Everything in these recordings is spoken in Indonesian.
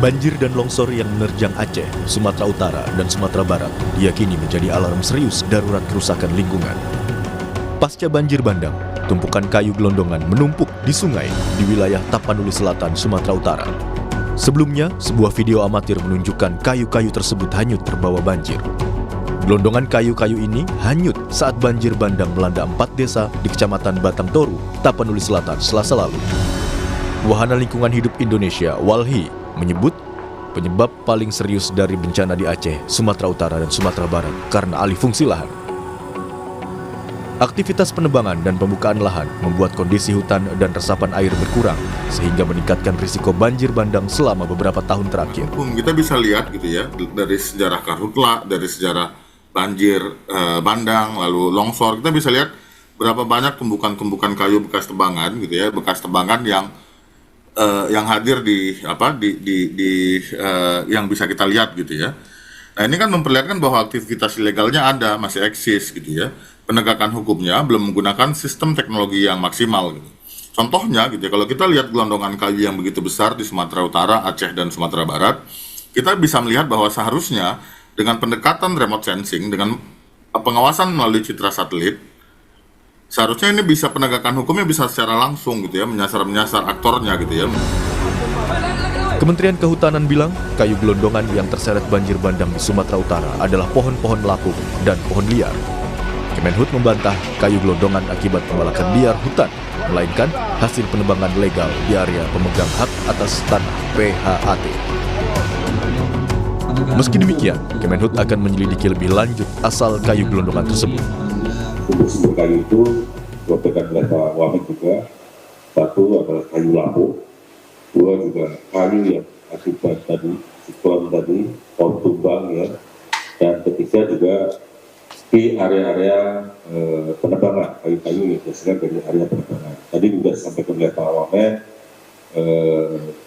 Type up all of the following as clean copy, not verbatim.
Banjir dan longsor yang menerjang Aceh, Sumatera Utara, dan Sumatera Barat diyakini menjadi alarm serius darurat kerusakan lingkungan. Pasca banjir bandang, tumpukan kayu gelondongan menumpuk di sungai di wilayah Tapanuli Selatan, Sumatera Utara. Sebelumnya, sebuah video amatir menunjukkan kayu-kayu tersebut hanyut terbawa banjir. Gelondongan kayu-kayu ini hanyut saat banjir bandang melanda 4 desa di Kecamatan Batang Toru, Tapanuli Selatan, Selasa lalu. Wahana Lingkungan Hidup Indonesia, WALHI, menyebut penyebab paling serius dari bencana di Aceh, Sumatera Utara, dan Sumatera Barat karena alih fungsi lahan. Aktivitas penebangan dan pembukaan lahan membuat kondisi hutan dan resapan air berkurang, sehingga meningkatkan risiko banjir bandang selama beberapa tahun terakhir. Kita bisa lihat gitu ya, dari sejarah karhutla, dari sejarah banjir bandang, lalu longsor, kita bisa lihat berapa banyak tumbukan-tumbukan kayu bekas tebangan gitu ya, bekas tebangan yang hadir yang bisa kita lihat gitu ya. Nah, ini kan memperlihatkan bahwa aktivitas ilegalnya ada, masih eksis gitu ya. Penegakan hukumnya belum menggunakan sistem teknologi yang maksimal gitu. Contohnya gitu ya, kalau kita lihat gelondongan kayu yang begitu besar di Sumatera Utara, Aceh, dan Sumatera Barat, kita bisa melihat bahwa seharusnya dengan pendekatan remote sensing, dengan pengawasan melalui citra satelit, seharusnya ini bisa penegakan hukumnya bisa secara langsung gitu ya, menyasar aktornya gitu ya. Kementerian Kehutanan bilang, kayu gelondongan yang terseret banjir bandang di Sumatera Utara adalah pohon-pohon lapuk dan pohon liar. Kemenhut membantah kayu gelondongan akibat pembalakan liar hutan, melainkan hasil penebangan legal di area pemegang hak atas tanah PHAT. Meski demikian, Kemenhut akan menyelidiki lebih lanjut asal kayu gelondongan tersebut. Untuk sumber kayu itu dilaporkan oleh Pak Wamen juga, satu adalah kayu lapuk, dua juga kayu yang akibat tadi siklon tadi, pohon tumbang ya, dan ketiga juga di area-area penebangan kayu-kayu yang berasal dari area penebangan. Tadi juga disampaikan oleh Pak Wamen,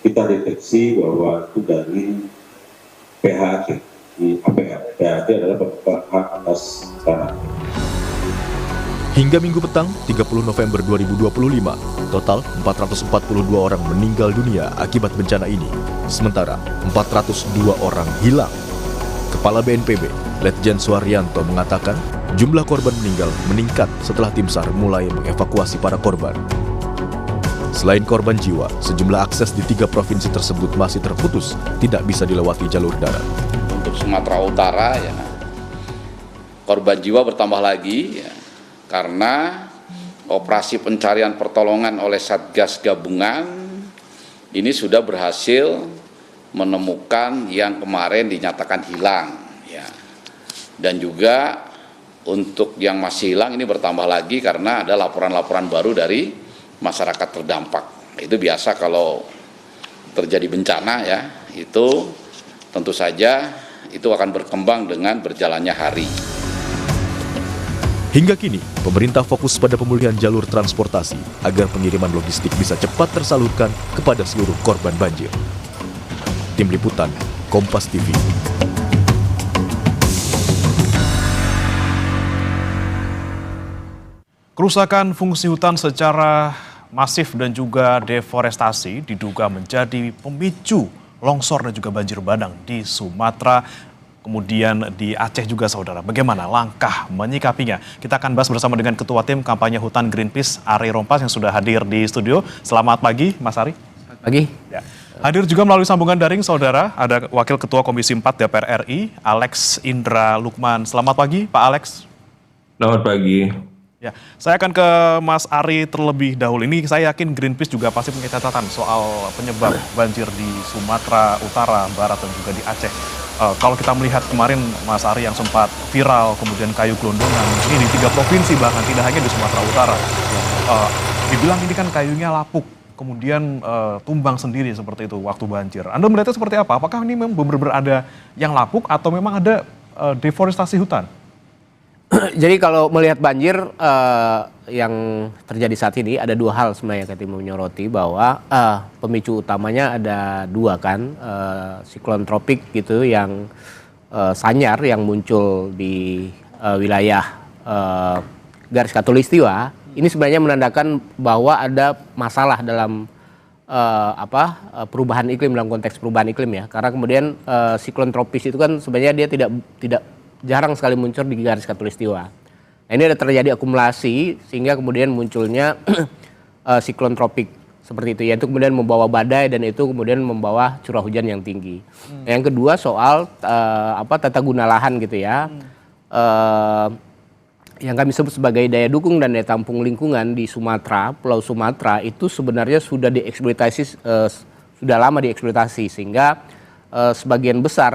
kita deteksi bahwa itu dari PHAT di APL. PHAT adalah pemegang hak atas tanah. Hingga Minggu petang, 30 November 2025, total 442 orang meninggal dunia akibat bencana ini. Sementara 402 orang hilang. Kepala BNPB, Letjen Suharyanto mengatakan jumlah korban meninggal meningkat setelah tim SAR mulai mengevakuasi para korban. Selain korban jiwa, sejumlah akses di 3 provinsi tersebut masih terputus, tidak bisa dilewati jalur darat. Untuk Sumatera Utara, ya, korban jiwa bertambah lagi, ya, karena operasi pencarian pertolongan oleh Satgas Gabungan ini sudah berhasil menemukan yang kemarin dinyatakan hilang, ya. Dan juga untuk yang masih hilang ini bertambah lagi karena ada laporan-laporan baru dari masyarakat terdampak. Itu biasa kalau terjadi bencana ya, itu tentu saja itu akan berkembang dengan berjalannya hari. Hingga kini, pemerintah fokus pada pemulihan jalur transportasi agar pengiriman logistik bisa cepat tersalurkan kepada seluruh korban banjir. Tim Liputan, Kompas TV. Kerusakan fungsi hutan secara masif dan juga deforestasi diduga menjadi pemicu longsor dan juga banjir bandang di Sumatera, kemudian di Aceh juga, saudara. Bagaimana langkah menyikapinya? Kita akan bahas bersama dengan Ketua Tim Kampanye Hutan Greenpeace, Ari Rompas, yang sudah hadir di studio. Selamat pagi, Mas Ari. Selamat pagi. Ya. Hadir juga melalui sambungan daring, saudara, ada Wakil Ketua Komisi 4 DPR RI, Alex Indra Lukman. Selamat pagi, Pak Alex. Selamat pagi. Ya, saya akan ke Mas Ari terlebih dahulu. Ini saya yakin Greenpeace juga pasti punya catatan soal penyebab banjir di Sumatera Utara, Barat, dan juga di Aceh. Kalau kita melihat kemarin Mas Ari yang sempat viral, kemudian kayu gelondongan, ini di 3 provinsi bahkan, tidak hanya di Sumatera Utara. Dibilang ini kan kayunya lapuk, kemudian tumbang sendiri seperti itu waktu banjir. Anda melihatnya seperti apa? Apakah ini memang benar-benar ada yang lapuk atau memang ada deforestasi hutan? Jadi kalau melihat banjir yang terjadi saat ini ada 2 hal sebenarnya kita mau menyoroti, bahwa pemicu utamanya ada 2 kan, siklon tropik gitu yang Sanyar yang muncul di wilayah garis khatulistiwa. Ini sebenarnya menandakan bahwa ada masalah dalam perubahan iklim dalam konteks perubahan iklim ya. Karena kemudian siklon tropis itu kan sebenarnya dia tidak jarang sekali muncul di garis khatulistiwa. Nah, ini ada terjadi akumulasi sehingga kemudian munculnya siklon tropik seperti itu, yaitu kemudian membawa badai dan itu kemudian membawa curah hujan yang tinggi. Nah, yang kedua soal tata guna lahan gitu ya. Yang kami sebut sebagai daya dukung dan daya tampung lingkungan di Sumatera, Pulau Sumatera itu sebenarnya sudah dieksploitasi, sudah lama dieksploitasi sehingga sebagian besar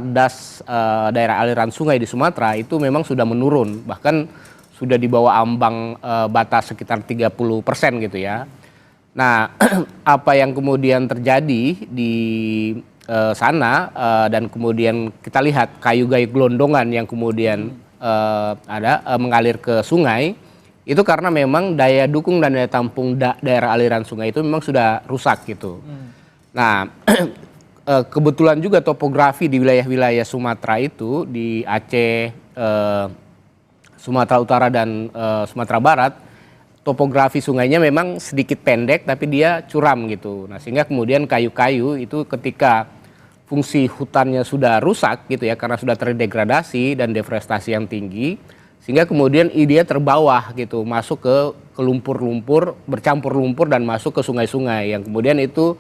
daerah aliran sungai di Sumatera itu memang sudah menurun, bahkan sudah di bawah ambang batas sekitar 30% gitu ya. Nah, apa yang kemudian terjadi di sana dan kemudian kita lihat kayu-kayu gelondongan yang kemudian mengalir ke sungai itu karena memang daya dukung dan daya tampung daerah aliran sungai itu memang sudah rusak gitu. Nah, kebetulan juga topografi di wilayah-wilayah Sumatera itu di Aceh, Sumatera Utara dan Sumatera Barat, topografi sungainya memang sedikit pendek tapi dia curam gitu. Nah, sehingga kemudian kayu-kayu itu ketika fungsi hutannya sudah rusak gitu ya karena sudah terdegradasi dan deforestasi yang tinggi sehingga kemudian dia terbawah gitu masuk ke lumpur-lumpur, bercampur lumpur dan masuk ke sungai-sungai yang kemudian itu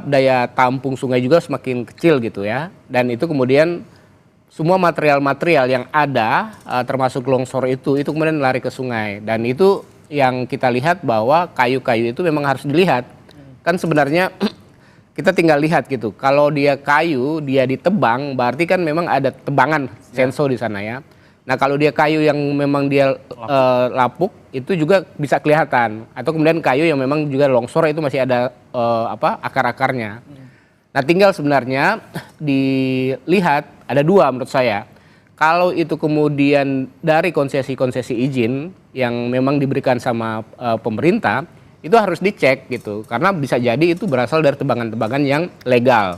daya tampung sungai juga semakin kecil gitu ya, dan itu kemudian semua material-material yang ada termasuk longsor itu kemudian lari ke sungai, dan itu yang kita lihat bahwa kayu-kayu itu memang harus dilihat kan sebenarnya. Kita tinggal lihat gitu, kalau dia kayu, dia ditebang, berarti kan memang ada tebangan senso di sana ya. Nah, kalau dia kayu yang memang dia lapuk, itu juga bisa kelihatan. Atau kemudian kayu yang memang juga longsor itu masih ada akar-akarnya. Nah, tinggal sebenarnya dilihat, ada dua menurut saya. Kalau itu kemudian dari konsesi-konsesi izin yang memang diberikan sama pemerintah, itu harus dicek gitu, karena bisa jadi itu berasal dari tebangan-tebangan yang legal.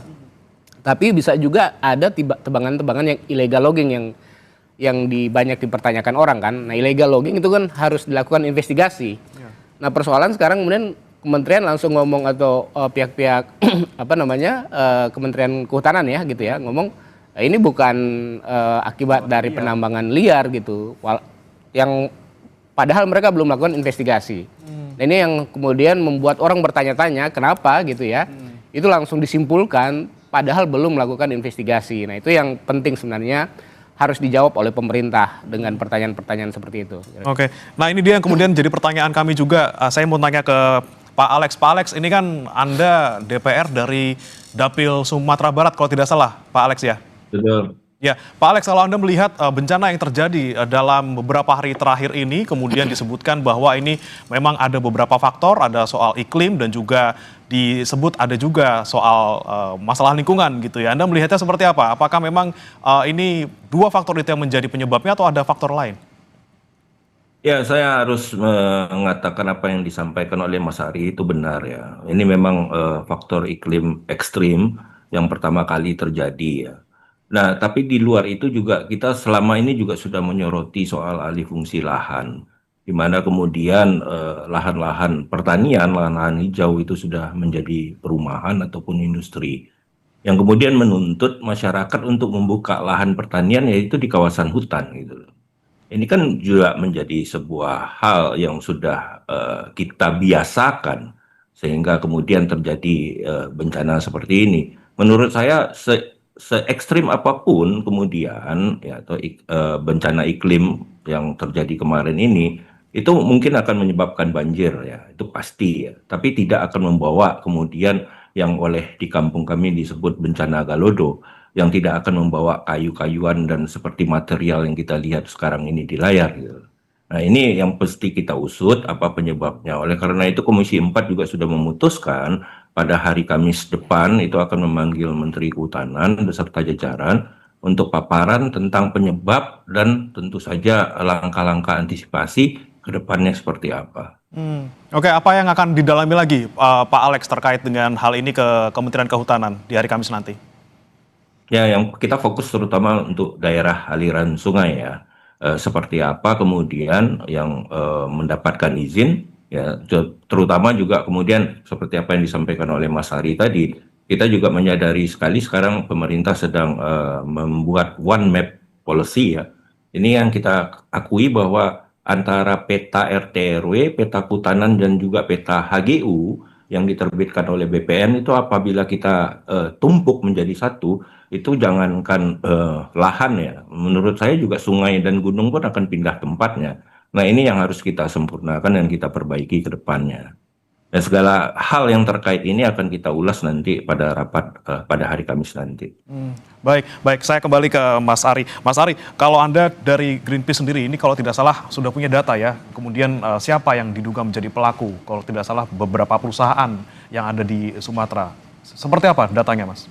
Tapi bisa juga ada tebangan-tebangan yang illegal logging yang banyak dipertanyakan orang kan. Nah, illegal logging itu kan harus dilakukan investigasi. Nah, persoalan sekarang kemudian kementerian langsung ngomong atau pihak-pihak Kementerian Kehutanan ya gitu ya, ngomong ini bukan akibat dari penambangan liar gitu. Yang padahal mereka belum melakukan investigasi. Nah, ini yang kemudian membuat orang bertanya-tanya kenapa gitu ya. Itu langsung disimpulkan padahal belum melakukan investigasi. Nah, itu yang penting sebenarnya harus dijawab oleh pemerintah dengan pertanyaan-pertanyaan seperti itu. Oke, nah ini dia yang kemudian jadi pertanyaan kami juga. Saya mau tanya ke Pak Alex. Pak Alex, ini kan Anda DPR dari Dapil Sumatera Barat kalau tidak salah, Pak Alex ya? Betul. Ya, Pak Alex, kalau Anda melihat bencana yang terjadi dalam beberapa hari terakhir ini, kemudian disebutkan bahwa ini memang ada beberapa faktor, ada soal iklim dan juga disebut ada juga soal masalah lingkungan gitu ya. Anda melihatnya seperti apa? Apakah memang ini dua faktor itu yang menjadi penyebabnya atau ada faktor lain? Ya, saya harus mengatakan apa yang disampaikan oleh Mas Ari itu benar ya. Ini memang faktor iklim ekstrim yang pertama kali terjadi ya. Nah, tapi di luar itu juga kita selama ini juga sudah menyoroti soal alih fungsi lahan, di mana kemudian lahan-lahan pertanian, lahan-lahan hijau itu sudah menjadi perumahan ataupun industri, yang kemudian menuntut masyarakat untuk membuka lahan pertanian yaitu di kawasan hutan gitu. Ini kan juga menjadi sebuah hal yang sudah kita biasakan sehingga kemudian terjadi bencana seperti ini. Menurut saya se-ekstrim apapun kemudian ya atau bencana iklim yang terjadi kemarin ini itu mungkin akan menyebabkan banjir ya, itu pasti ya, tapi tidak akan membawa kemudian yang oleh di kampung kami disebut bencana Galodo, yang tidak akan membawa kayu-kayuan dan seperti material yang kita lihat sekarang ini di layar gitu. Nah, ini yang pasti kita usut apa penyebabnya. Oleh karena itu Komisi 4 juga sudah memutuskan pada hari Kamis depan itu akan memanggil Menteri Kehutanan beserta jajaran untuk paparan tentang penyebab dan tentu saja langkah-langkah antisipasi ke depannya seperti apa. Oke, apa yang akan didalami lagi Pak Alex terkait dengan hal ini ke Kementerian Kehutanan di hari Kamis nanti? Ya, yang kita fokus terutama untuk daerah aliran sungai ya. Seperti apa kemudian yang mendapatkan izin Ya, terutama juga kemudian seperti apa yang disampaikan oleh Mas Ari tadi, kita juga menyadari sekali sekarang pemerintah sedang membuat one map policy ya. Ini yang kita akui bahwa antara peta RT RW, peta Kehutanan dan juga peta HGU yang diterbitkan oleh BPN itu apabila kita tumpuk menjadi satu, itu jangankan lahan ya, menurut saya juga sungai dan gunung pun akan pindah tempatnya. Nah, ini yang harus kita sempurnakan dan kita perbaiki ke depannya. Dan segala hal yang terkait ini akan kita ulas nanti pada rapat pada hari Kamis nanti. Baik, baik. Saya kembali ke Mas Ari. Mas Ari, kalau Anda dari Greenpeace sendiri ini kalau tidak salah sudah punya data ya. Kemudian siapa yang diduga menjadi pelaku? Kalau tidak salah beberapa perusahaan yang ada di Sumatera. Seperti apa datanya, Mas?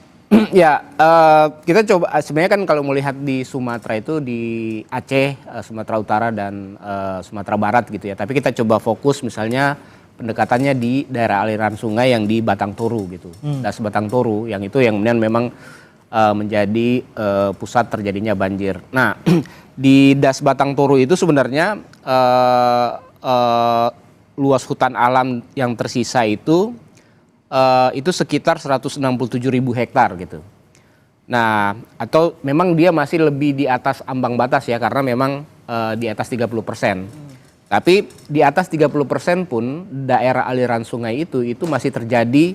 Ya, kita coba sebenarnya kan kalau melihat di Sumatera itu di Aceh, Sumatera Utara dan Sumatera Barat gitu ya. Tapi kita coba fokus misalnya pendekatannya di daerah aliran sungai yang di Batang Toru gitu. Das Batang Toru yang itu yang kemudian memang menjadi pusat terjadinya banjir. Nah, di Das Batang Toru itu sebenarnya luas hutan alam yang tersisa itu sekitar 167.000 hektar gitu. Nah, atau memang dia masih lebih di atas ambang batas ya, karena memang di atas 30%. Tapi di atas 30% pun daerah aliran sungai itu masih terjadi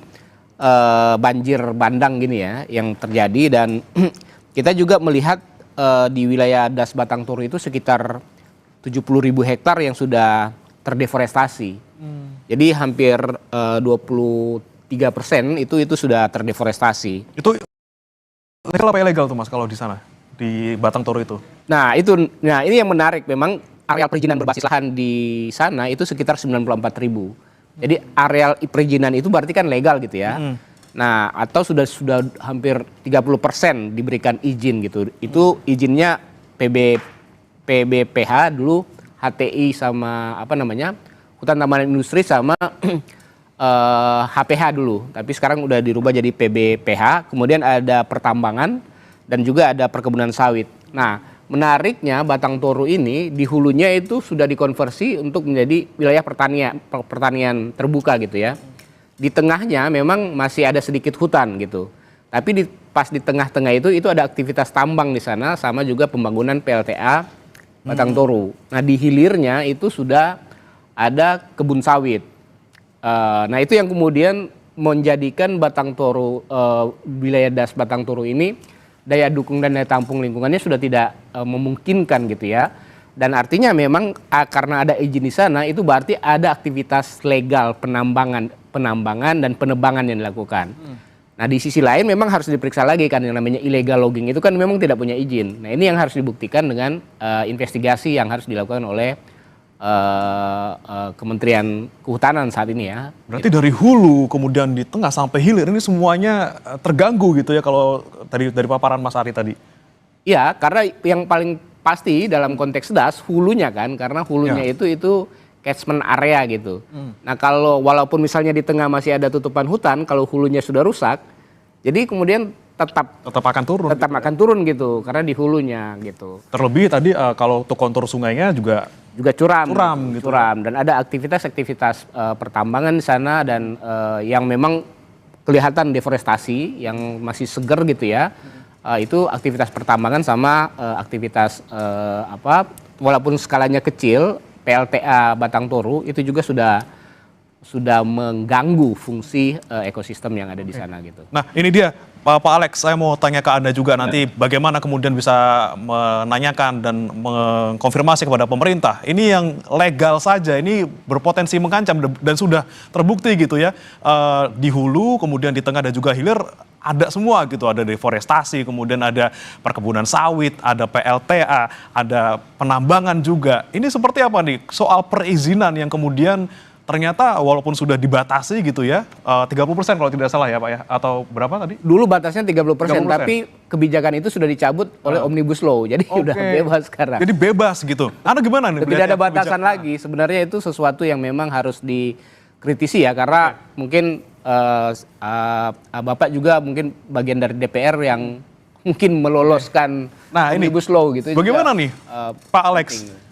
banjir bandang gini ya, yang terjadi. Dan kita juga melihat di wilayah Das Batang Toru itu sekitar 70.000 hektar yang sudah terdeforestasi. Jadi hampir 23% itu sudah terdeforestasi. Itu legal apa ilegal tuh Mas kalau di sana, di Batang Toru itu? Nah ini yang menarik, memang areal perizinan berbasis lahan di sana itu sekitar 94.000. Jadi areal perizinan itu berarti kan legal gitu ya. Nah, atau sudah hampir 30% diberikan izin gitu. Itu izinnya PBPH dulu, HTI sama Hutan Taman Industri sama HPH dulu, tapi sekarang udah dirubah jadi PBPH. Kemudian ada pertambangan dan juga ada perkebunan sawit. Nah, menariknya Batang Toru ini di hulunya itu sudah dikonversi untuk menjadi wilayah pertanian terbuka gitu ya. Di tengahnya memang masih ada sedikit hutan gitu. Tapi pas di tengah-tengah itu ada aktivitas tambang di sana sama juga pembangunan PLTA Batang Toru. Nah, di hilirnya itu sudah ada kebun sawit. Nah, itu yang kemudian menjadikan Batang Toru, wilayah Das Batang Toru ini daya dukung dan daya tampung lingkungannya sudah tidak memungkinkan gitu ya. Dan artinya memang karena ada izin di sana itu berarti ada aktivitas legal penambangan dan penebangan yang dilakukan. Nah, di sisi lain memang harus diperiksa lagi kan, yang namanya illegal logging itu kan memang tidak punya izin. Nah, ini yang harus dibuktikan dengan investigasi yang harus dilakukan oleh Kementerian Kehutanan saat ini ya. Berarti dari hulu kemudian di tengah sampai hilir ini semuanya terganggu gitu ya kalau tadi dari paparan Mas Ari tadi. Iya, karena yang paling pasti dalam konteks das hulunya kan, karena hulunya itu catchment area gitu. Nah, kalau walaupun misalnya di tengah masih ada tutupan hutan, kalau hulunya sudah rusak, jadi kemudian tetap akan turun. Tetap akan turun gitu, karena di hulunya gitu. Terlebih tadi kalau untuk kontur sungainya juga curam gitu. Dan ada aktivitas pertambangan di sana dan yang memang kelihatan deforestasi yang masih seger gitu ya. Itu aktivitas pertambangan sama aktivitas walaupun skalanya kecil, PLTA Batang Toru itu juga sudah mengganggu fungsi ekosistem yang ada di sana gitu. Nah, ini dia Pak Alex, saya mau tanya ke Anda juga nanti bagaimana kemudian bisa menanyakan dan mengkonfirmasi kepada pemerintah. Ini yang legal saja, ini berpotensi mengancam dan sudah terbukti gitu ya. Di hulu, kemudian di tengah dan juga hilir ada semua gitu. Ada deforestasi, kemudian ada perkebunan sawit, ada PLTA, ada penambangan juga. Ini seperti apa nih soal perizinan yang kemudian ternyata walaupun sudah dibatasi gitu ya, 30% kalau tidak salah ya Pak ya, atau berapa tadi? Dulu batasnya 30%, tapi kebijakan itu sudah dicabut oleh Omnibus Law, jadi udah bebas sekarang. Jadi bebas gitu. Anda gimana nih? Tidak ada batasan lagi, sebenarnya itu sesuatu yang memang harus dikritisi ya, karena mungkin Bapak juga mungkin bagian dari DPR yang mungkin meloloskan Omnibus Law gitu. Bagaimana juga, nih Pak Alex? Penting.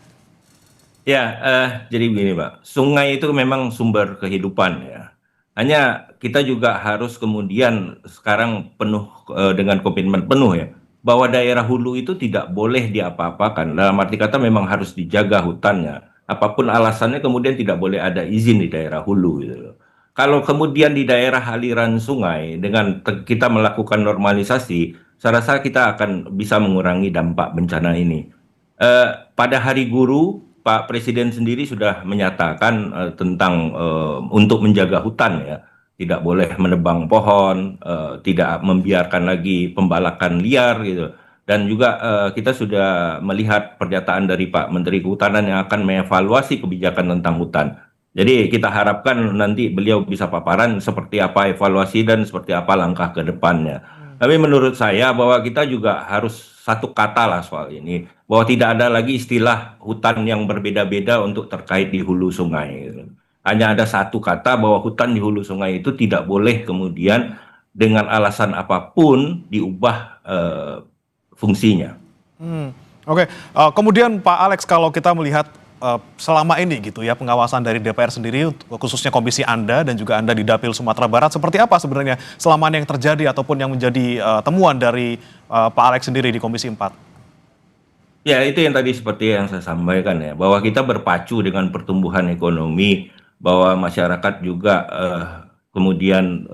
Ya, jadi begini, Pak. Sungai itu memang sumber kehidupan ya. Hanya kita juga harus kemudian sekarang penuh dengan komitmen penuh ya, bahwa daerah hulu itu tidak boleh diapa-apakan. Dalam arti kata memang harus dijaga hutannya. Apapun alasannya kemudian tidak boleh ada izin di daerah hulu gitu loh. Kalau kemudian di daerah aliran sungai dengan kita melakukan normalisasi, saya rasa kita akan bisa mengurangi dampak bencana ini. Pada Hari Guru, Pak Presiden sendiri sudah menyatakan tentang untuk menjaga hutan ya, tidak boleh menebang pohon, tidak membiarkan lagi pembalakan liar gitu. Dan juga kita sudah melihat pernyataan dari Pak Menteri Kehutanan yang akan mengevaluasi kebijakan tentang hutan. Jadi kita harapkan nanti beliau bisa paparan seperti apa evaluasi dan seperti apa langkah ke depannya. Tapi menurut saya bahwa kita juga harus satu kata lah soal ini, bahwa tidak ada lagi istilah hutan yang berbeda-beda untuk terkait di hulu sungai, gitu. Hanya ada satu kata bahwa hutan di hulu sungai itu tidak boleh kemudian dengan alasan apapun diubah fungsinya. Oke, kemudian Pak Alex, kalau kita melihat selama ini gitu ya pengawasan dari DPR sendiri, khususnya komisi Anda dan juga Anda di Dapil Sumatera Barat, seperti apa sebenarnya selama ini yang terjadi ataupun yang menjadi temuan dari Pak Alex sendiri di Komisi 4? Ya, itu yang tadi seperti yang saya sampaikan ya, bahwa kita berpacu dengan pertumbuhan ekonomi, bahwa masyarakat juga kemudian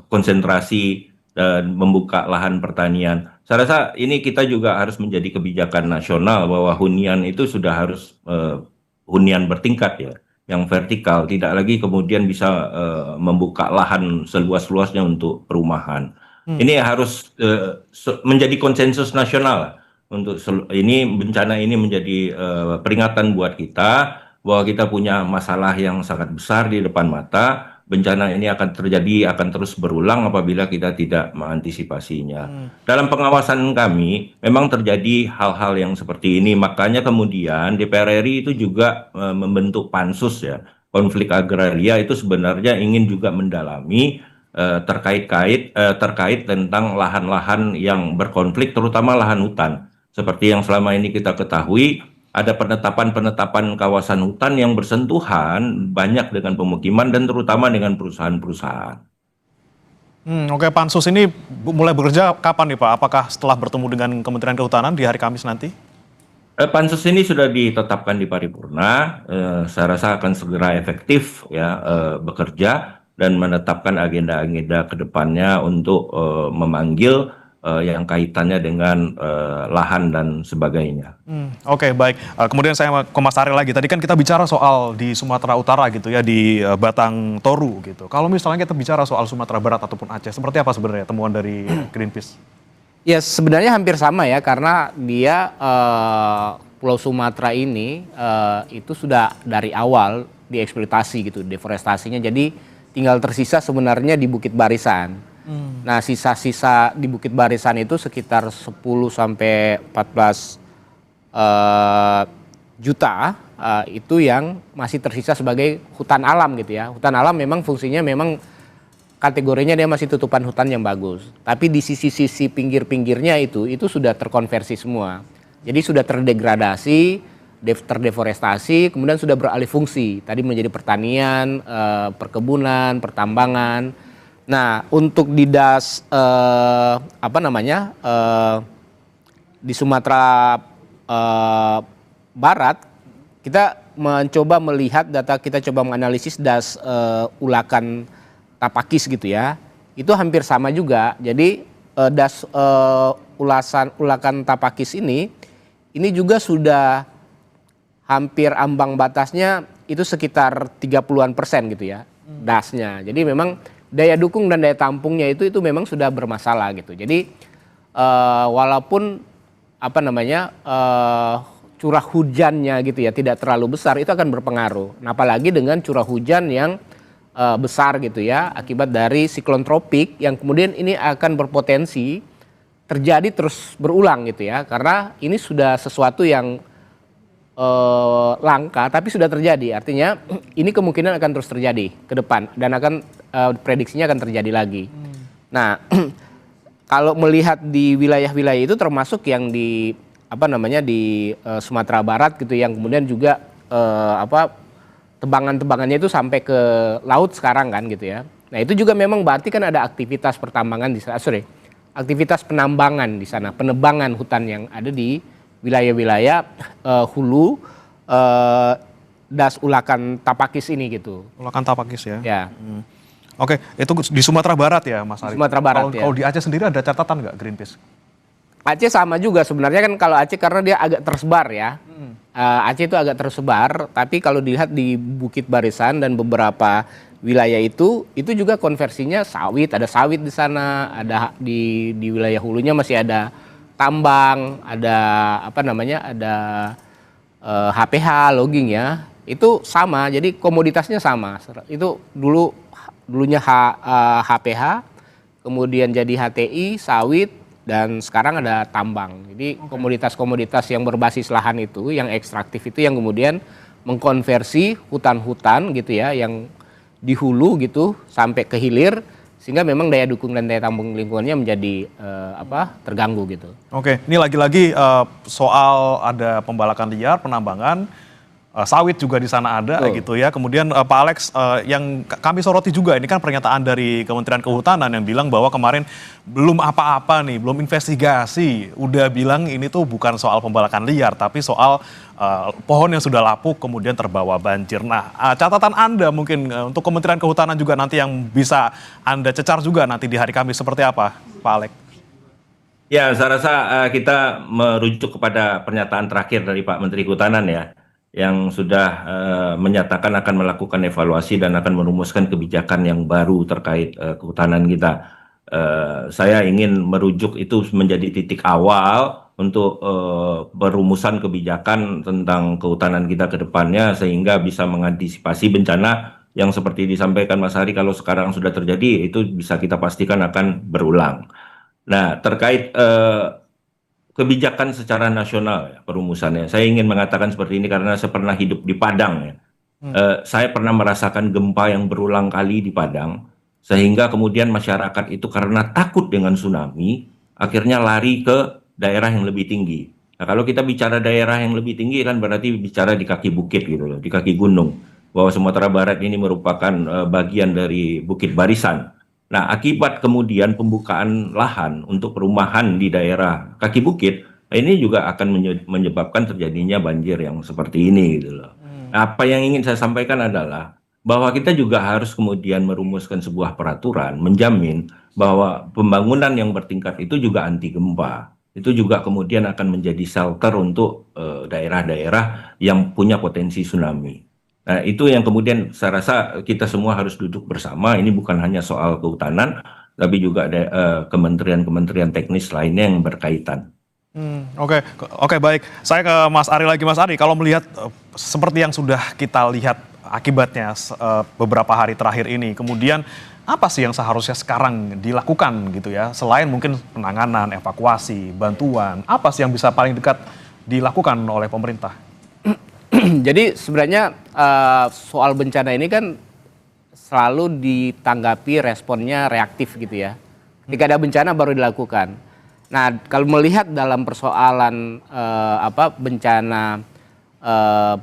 konsentrasi dan membuka lahan pertanian. Saya rasa ini kita juga harus menjadi kebijakan nasional bahwa hunian itu sudah harus hunian bertingkat ya, yang vertikal, tidak lagi kemudian bisa membuka lahan seluas-luasnya untuk perumahan. Ini harus menjadi konsensus nasional lah. Untuk ini bencana ini menjadi peringatan buat kita bahwa kita punya masalah yang sangat besar di depan mata. Bencana ini akan terjadi, akan terus berulang apabila kita tidak mengantisipasinya. Dalam pengawasan kami, memang terjadi hal-hal yang seperti ini. Makanya kemudian DPR RI itu juga membentuk pansus ya. Konflik agraria itu sebenarnya ingin juga mendalami terkait tentang lahan-lahan yang berkonflik, terutama lahan hutan. Seperti yang selama ini kita ketahui, ada penetapan-penetapan kawasan hutan yang bersentuhan banyak dengan pemukiman dan terutama dengan perusahaan-perusahaan. Oke, pansus ini mulai bekerja kapan nih Pak? Apakah setelah bertemu dengan Kementerian Kehutanan di hari Kamis nanti? Pansus ini sudah ditetapkan di paripurna, saya rasa akan segera efektif ya bekerja dan menetapkan agenda-agenda ke depannya untuk memanggil yang kaitannya dengan lahan dan sebagainya. Oke, baik. Kemudian saya ke Mas Ari lagi. Tadi kan kita bicara soal di Sumatera Utara gitu ya, di Batang Toru gitu. Kalau misalnya kita bicara soal Sumatera Barat ataupun Aceh, seperti apa sebenarnya temuan dari Greenpeace? Ya sebenarnya hampir sama ya, karena dia Pulau Sumatera ini itu sudah dari awal dieksploitasi gitu, deforestasinya. Jadi tinggal tersisa sebenarnya di Bukit Barisan. Nah sisa-sisa di Bukit Barisan itu sekitar 10 sampai 14 juta itu yang masih tersisa sebagai hutan alam gitu ya. Hutan alam memang fungsinya memang kategorinya dia masih tutupan hutan yang bagus. Tapi di sisi-sisi pinggir-pinggirnya itu sudah terkonversi semua. Jadi sudah terdegradasi, terdeforestasi, kemudian sudah beralih fungsi. Tadi menjadi pertanian, perkebunan, pertambangan. Nah, untuk di di Sumatera Barat, kita mencoba melihat data, kita coba menganalisis das Ulakan Tapakis gitu ya. Itu hampir sama juga. Jadi das Ulakan Tapakis ini juga sudah hampir ambang batasnya itu sekitar 30% gitu ya, dasnya. Jadi memang daya dukung dan daya tampungnya itu memang sudah bermasalah gitu. Jadi walaupun curah hujannya gitu ya tidak terlalu besar, itu akan berpengaruh. Nah, apalagi dengan curah hujan yang besar gitu ya, akibat dari siklon tropik yang kemudian ini akan berpotensi terjadi terus berulang gitu ya, karena ini sudah sesuatu yang langka tapi sudah terjadi. Artinya ini kemungkinan akan terus terjadi ke depan dan akan prediksinya akan terjadi lagi. Nah, kalau melihat di wilayah-wilayah itu termasuk yang di di Sumatera Barat gitu, yang kemudian juga tebangan-tebangannya itu sampai ke laut sekarang kan gitu ya. Nah itu juga memang berarti kan ada aktivitas pertambangan di sana, aktivitas penambangan di sana, penebangan hutan yang ada di wilayah-wilayah hulu Das Ulakan Tapakis ini gitu. Ulakan Tapakis ya. Ya. Oke, itu di Sumatera Barat ya Mas Ari? Sumatera Barat, ya. Kalau di Aceh sendiri ada catatan nggak Greenpeace? Aceh sama juga sebenarnya kan, kalau Aceh karena dia agak tersebar ya. Aceh itu agak tersebar, tapi kalau dilihat di Bukit Barisan dan beberapa wilayah itu juga konversinya sawit, ada sawit di sana, ada di wilayah hulunya masih ada tambang, ada ada HPH logging ya. Itu sama, jadi komoditasnya sama. Itu dulunya HPH, kemudian jadi HTI, sawit, dan sekarang ada tambang. Jadi komoditas-komoditas yang berbasis lahan itu, yang ekstraktif itu yang kemudian mengkonversi hutan-hutan gitu ya, yang di hulu gitu sampai ke hilir, sehingga memang daya dukung dan daya tampung lingkungannya menjadi terganggu gitu. Oke, ini lagi-lagi soal ada pembalakan liar, penambangan, sawit juga di sana ada gitu ya. Kemudian Pak Alex, yang kami soroti juga ini kan pernyataan dari Kementerian Kehutanan yang bilang bahwa kemarin belum apa-apa nih, belum investigasi, udah bilang ini tuh bukan soal pembalakan liar tapi soal pohon yang sudah lapuk kemudian terbawa banjir. Nah, catatan Anda mungkin untuk Kementerian Kehutanan juga nanti yang bisa Anda cecar juga nanti di hari Kamis seperti apa, Pak Alex? Ya, saya rasa kita merujuk kepada pernyataan terakhir dari Pak Menteri Kehutanan ya, yang sudah menyatakan akan melakukan evaluasi dan akan merumuskan kebijakan yang baru terkait kehutanan kita. Saya ingin merujuk itu menjadi titik awal untuk perumusan kebijakan tentang kehutanan kita ke depannya, sehingga bisa mengantisipasi bencana yang seperti disampaikan Mas Hari, kalau sekarang sudah terjadi itu bisa kita pastikan akan berulang. Nah, terkait kebijakan secara nasional ya, perumusannya. Saya ingin mengatakan seperti ini karena saya pernah hidup di Padang ya. Saya pernah merasakan gempa yang berulang kali di Padang, sehingga kemudian masyarakat itu karena takut dengan tsunami, akhirnya lari ke daerah yang lebih tinggi. Nah, kalau kita bicara daerah yang lebih tinggi kan berarti bicara di kaki bukit gitu loh, di kaki gunung. Bahwa Sumatera Barat ini merupakan bagian dari Bukit Barisan. Nah, akibat kemudian pembukaan lahan untuk perumahan di daerah kaki bukit, ini juga akan menyebabkan terjadinya banjir yang seperti ini gitu loh. Nah, apa yang ingin saya sampaikan adalah bahwa kita juga harus kemudian merumuskan sebuah peraturan menjamin bahwa pembangunan yang bertingkat itu juga anti gempa. Itu juga kemudian akan menjadi shelter untuk daerah-daerah yang punya potensi tsunami. Nah, itu yang kemudian saya rasa kita semua harus duduk bersama. Ini bukan hanya soal kehutanan, tapi juga ada kementerian-kementerian teknis lainnya yang berkaitan. Oke, baik. Saya ke Mas Ari lagi, Mas Ari. Kalau melihat seperti yang sudah kita lihat akibatnya beberapa hari terakhir ini, kemudian apa sih yang seharusnya sekarang dilakukan gitu ya? Selain mungkin penanganan, evakuasi, bantuan, apa sih yang bisa paling dekat dilakukan oleh pemerintah? Jadi sebenarnya soal bencana ini kan selalu ditanggapi responnya reaktif gitu ya. Ketika ada bencana baru dilakukan. Nah, kalau melihat dalam persoalan bencana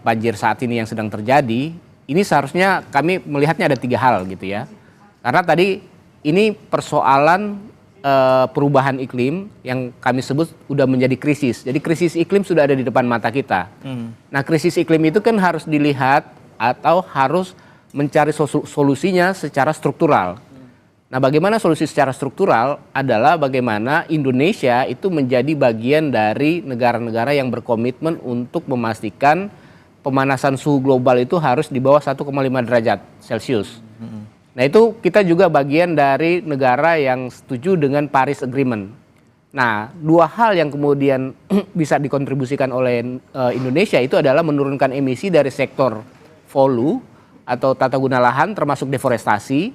banjir saat ini yang sedang terjadi, ini seharusnya kami melihatnya ada 3 hal gitu ya. Karena tadi ini persoalan perubahan iklim yang kami sebut udah menjadi krisis. Jadi krisis iklim sudah ada di depan mata kita. Nah, krisis iklim itu kan harus dilihat atau harus mencari solusinya secara struktural. Nah, bagaimana solusi secara struktural adalah bagaimana Indonesia itu menjadi bagian dari negara-negara yang berkomitmen untuk memastikan pemanasan suhu global itu harus di bawah 1,5 derajat Celcius. Nah, itu kita juga bagian dari negara yang setuju dengan Paris Agreement. Nah, 2 hal yang kemudian bisa dikontribusikan oleh Indonesia itu adalah menurunkan emisi dari sektor volu atau tata guna lahan termasuk deforestasi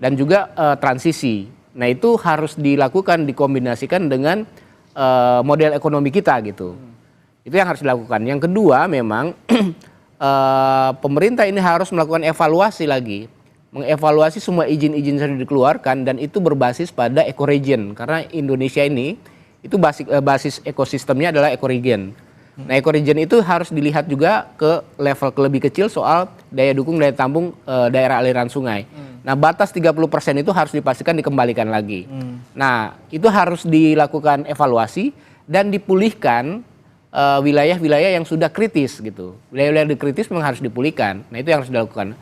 dan juga transisi. Nah, itu harus dilakukan, dikombinasikan dengan model ekonomi kita gitu. Itu yang harus dilakukan. Yang kedua memang pemerintah ini harus melakukan evaluasi lagi. Mengevaluasi semua izin-izin yang dikeluarkan dan itu berbasis pada ecoregion karena Indonesia ini itu basis ekosistemnya adalah ecoregion. Nah, ekoregion itu harus dilihat juga ke level lebih kecil soal daya dukung daya tampung daerah aliran sungai. Nah, batas 30% itu harus dipastikan dikembalikan lagi. Nah, itu harus dilakukan evaluasi dan dipulihkan wilayah-wilayah yang sudah kritis gitu. Wilayah-wilayah yang kritis memang harus dipulihkan. Nah, itu yang harus dilakukan.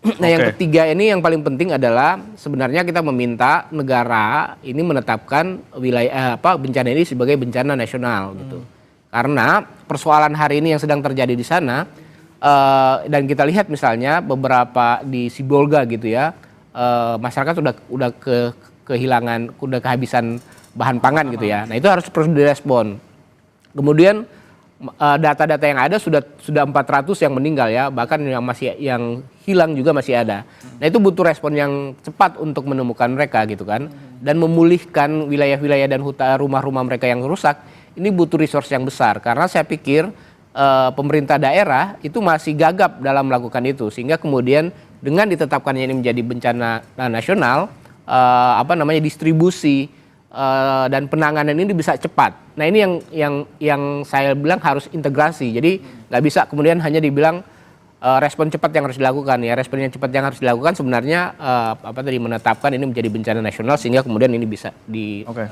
Nah, yang ketiga ini yang paling penting adalah sebenarnya kita meminta negara ini menetapkan wilayah bencana ini sebagai bencana nasional gitu. Karena persoalan hari ini yang sedang terjadi di sana dan kita lihat misalnya beberapa di Sibolga gitu ya, masyarakat udah kehilangan, udah kehabisan bahan pangan gitu ya. Nah, itu harus terus direspon. Kemudian data-data yang ada sudah 400 yang meninggal ya, bahkan yang hilang juga masih ada. Nah, itu butuh respon yang cepat untuk menemukan mereka gitu kan, dan memulihkan wilayah-wilayah dan rumah-rumah mereka yang rusak. Ini butuh resource yang besar karena saya pikir pemerintah daerah itu masih gagap dalam melakukan itu, sehingga kemudian dengan ditetapkannya ini menjadi bencana nasional, distribusi dan penanganan ini bisa cepat. Nah, ini yang saya bilang harus integrasi. Jadi nggak bisa kemudian hanya dibilang respon cepat yang harus dilakukan ya. Respon yang cepat yang harus dilakukan sebenarnya menetapkan ini menjadi bencana nasional sehingga kemudian ini bisa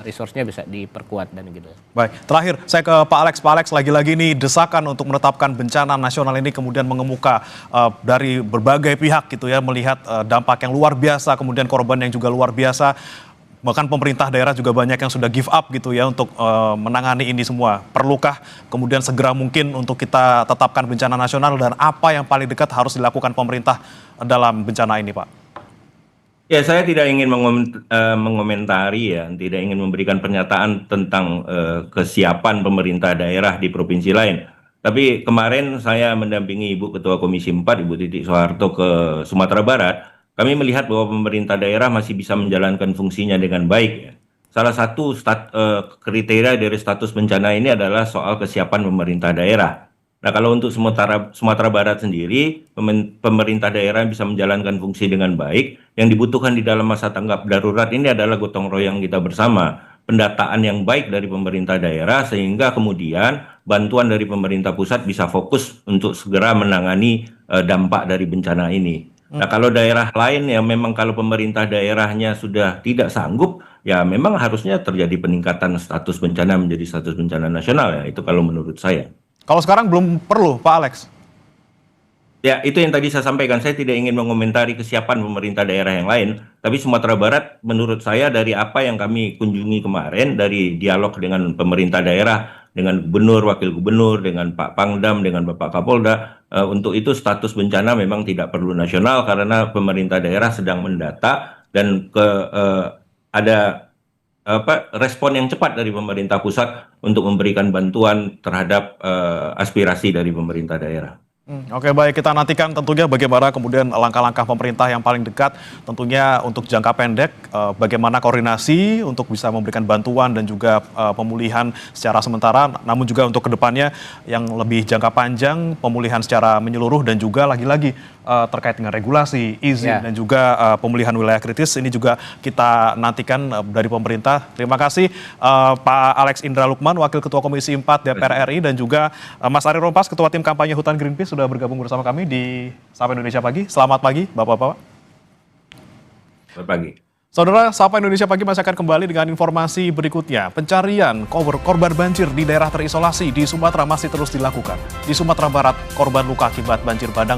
resource-nya bisa diperkuat dan gitu. Baik, terakhir saya ke Pak Alex. Pak Alex, lagi-lagi ini desakan untuk menetapkan bencana nasional ini kemudian mengemuka dari berbagai pihak gitu ya, melihat dampak yang luar biasa, kemudian korban yang juga luar biasa. Bahkan pemerintah daerah juga banyak yang sudah give up gitu ya untuk menangani ini semua. Perlukah kemudian segera mungkin untuk kita tetapkan bencana nasional, dan apa yang paling dekat harus dilakukan pemerintah dalam bencana ini, Pak? Ya, saya tidak ingin mengomentari ya, tidak ingin memberikan pernyataan tentang kesiapan pemerintah daerah di provinsi lain. Tapi kemarin saya mendampingi Ibu Ketua Komisi 4, Ibu Titik Soeharto ke Sumatera Barat. Kami melihat bahwa pemerintah daerah masih bisa menjalankan fungsinya dengan baik. Ya. Salah satu kriteria dari status bencana ini adalah soal kesiapan pemerintah daerah. Nah, kalau untuk Sumatera Barat sendiri, pemerintah daerah bisa menjalankan fungsi dengan baik. Yang dibutuhkan di dalam masa tanggap darurat ini adalah gotong royong kita bersama. Pendataan yang baik dari pemerintah daerah sehingga kemudian bantuan dari pemerintah pusat bisa fokus untuk segera menangani dampak dari bencana ini. Nah, kalau daerah lain ya memang kalau pemerintah daerahnya sudah tidak sanggup, ya memang harusnya terjadi peningkatan status bencana menjadi status bencana nasional ya, itu kalau menurut saya. Kalau sekarang belum perlu, Pak Alex? Ya, itu yang tadi saya sampaikan, saya tidak ingin mengomentari kesiapan pemerintah daerah yang lain, tapi Sumatera Barat menurut saya dari apa yang kami kunjungi kemarin, dari dialog dengan pemerintah daerah, dengan gubernur, wakil gubernur, dengan Pak Pangdam, dengan Bapak Kapolda, untuk itu status bencana memang tidak perlu nasional karena pemerintah daerah sedang mendata dan ada respon yang cepat dari pemerintah pusat untuk memberikan bantuan terhadap aspirasi dari pemerintah daerah. Oke, baik, kita nantikan tentunya bagaimana kemudian langkah-langkah pemerintah yang paling dekat, tentunya untuk jangka pendek, bagaimana koordinasi untuk bisa memberikan bantuan dan juga pemulihan secara sementara, namun juga untuk kedepannya yang lebih jangka panjang, pemulihan secara menyeluruh dan juga lagi-lagi terkait dengan regulasi, izin dan juga pemulihan wilayah kritis, ini juga kita nantikan dari pemerintah. Terima kasih Pak Alex Indra Lukman, Wakil Ketua Komisi 4 DPR RI, dan juga Mas Ari Rompas, Ketua Tim Kampanye Hutan Greenpeace, sudah bergabung bersama kami di Sapa Indonesia Pagi. Selamat pagi, Bapak-Bapak. Selamat pagi. Saudara, Sapa Indonesia Pagi masih akan kembali dengan informasi berikutnya. Pencarian korban banjir di daerah terisolasi di Sumatera masih terus dilakukan. Di Sumatera Barat, korban luka akibat banjir bandang